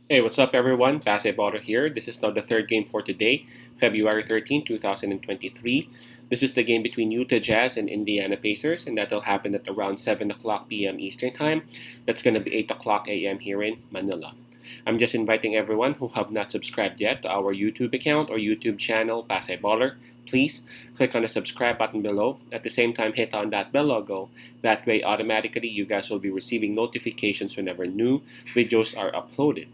Hey, what's up, everyone? Basketballer here. This is now the third game for today, February 13, 2023. This is the game between Utah Jazz and Indiana Pacers, and that'll happen at around 7 o'clock p.m. Eastern Time. That's going to be 8 o'clock a.m. here in Manila. I'm just inviting everyone who have not subscribed yet to our YouTube account or YouTube channel, Basketballer. Please click on the subscribe button below. At the same time, hit on that bell logo. That way, automatically, you guys will be receiving notifications whenever new videos are uploaded.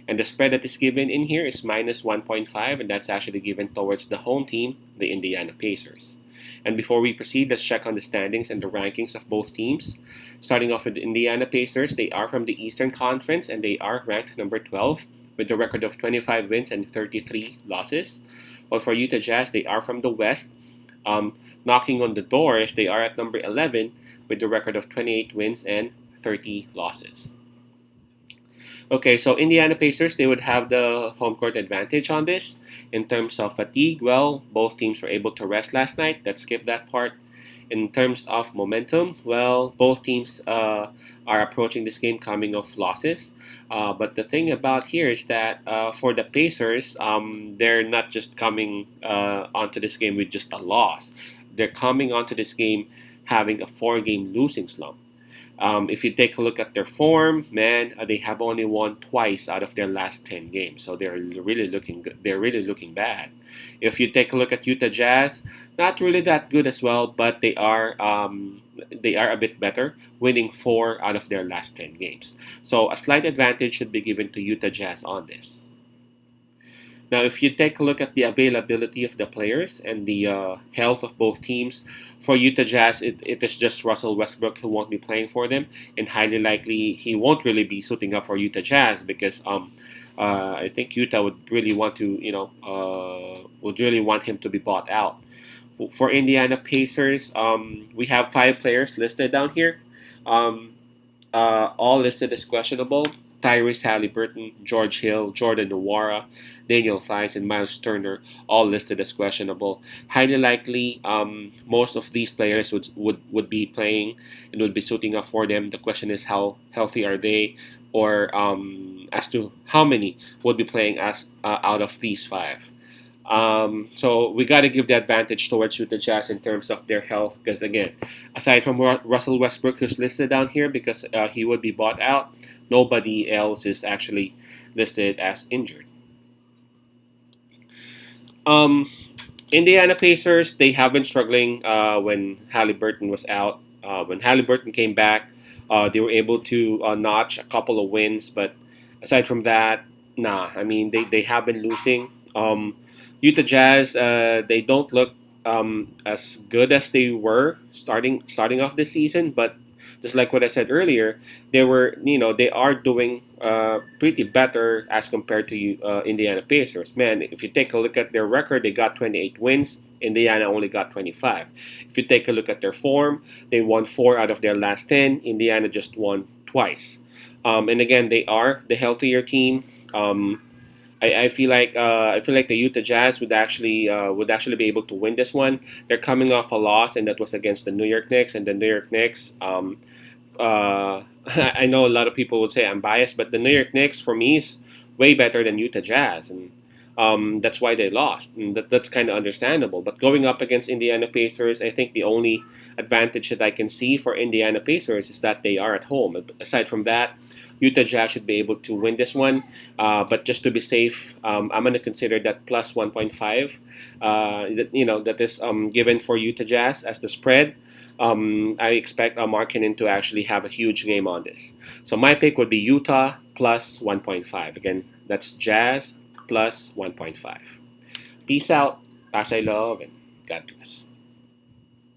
And the spread that is given in here is minus 1.5, and that's actually given towards the home team, the Indiana Pacers. And before we proceed, let's check on the standings and the rankings of both teams. Starting off with the Indiana Pacers, they are from the Eastern Conference and they are ranked number 12 with a record of 25 wins and 33 losses. While for Utah Jazz, they are from the West. Knocking on the door is they are at number 11 with a record of 28 wins and 30 losses. Okay, so Indiana Pacers, they would have the home court advantage on this. In terms of fatigue, well, both teams were able to rest last night. Let's skip that part. In terms of momentum, well, both teams are approaching this game coming off losses. But the thing about here is that for the Pacers, they're not just coming onto this game with just a loss. They're coming onto this game having a four-game losing slump. If you take a look at their form, man, they have only won twice out of their last 10 games, so they're really looking good. They're really looking bad. If you take a look at Utah Jazz, not really that good as well, but they are a bit better, winning four out of their last 10 games. So a slight advantage should be given to Utah Jazz on this. Now, if you take a look at the availability of the players and the health of both teams, for Utah Jazz, it is just Russell Westbrook who won't be playing for them, and highly likely he won't really be suiting up for Utah Jazz because I think Utah would really want to, would really want him to be bought out. For Indiana Pacers, we have five players listed down here. Um, all listed as questionable. Tyrese Halliburton, George Hill, Jordan Nwora, Daniel Theis, and Miles Turner, all listed as questionable. Highly likely, most of these players would be playing and would be suiting up for them. The question is how healthy are they, or as to how many would be playing as out of these five. So we got to give the advantage towards Utah Jazz in terms of their health because again, aside from Russell Westbrook who's listed down here because he would be bought out, nobody else is actually listed as injured. Um, Indiana Pacers, they have been struggling when Halliburton was out. When Halliburton came back, they were able to notch a couple of wins, but aside from that, nah. I mean, they have been losing. Utah Jazz, they don't look as good as they were starting off this season, but just like what I said earlier, they are doing pretty better as compared to Indiana Pacers. Man, if you take a look at their record, they got 28 wins. Indiana only got 25. If you take a look at their form, they won four out of their last 10. Indiana just won twice. And again, they are the healthier team. I feel like the Utah Jazz would actually be able to win this one. They're coming off a loss, and that was against the New York Knicks. And the New York Knicks, I know a lot of people would say I'm biased, but the New York Knicks for me is way better than Utah Jazz, and that's why they lost. And that's kind of understandable. But going up against Indiana Pacers, I think the only advantage that I can see for Indiana Pacers is that they are at home. Aside from that, Utah Jazz should be able to win this one. But just to be safe, I'm going to consider that plus 1.5. That is given for Utah Jazz as the spread. I expect Markkinen to actually have a huge game on this. So my pick would be Utah plus 1.5. Again, that's Jazz plus 1.5. Peace out. As I love and God bless.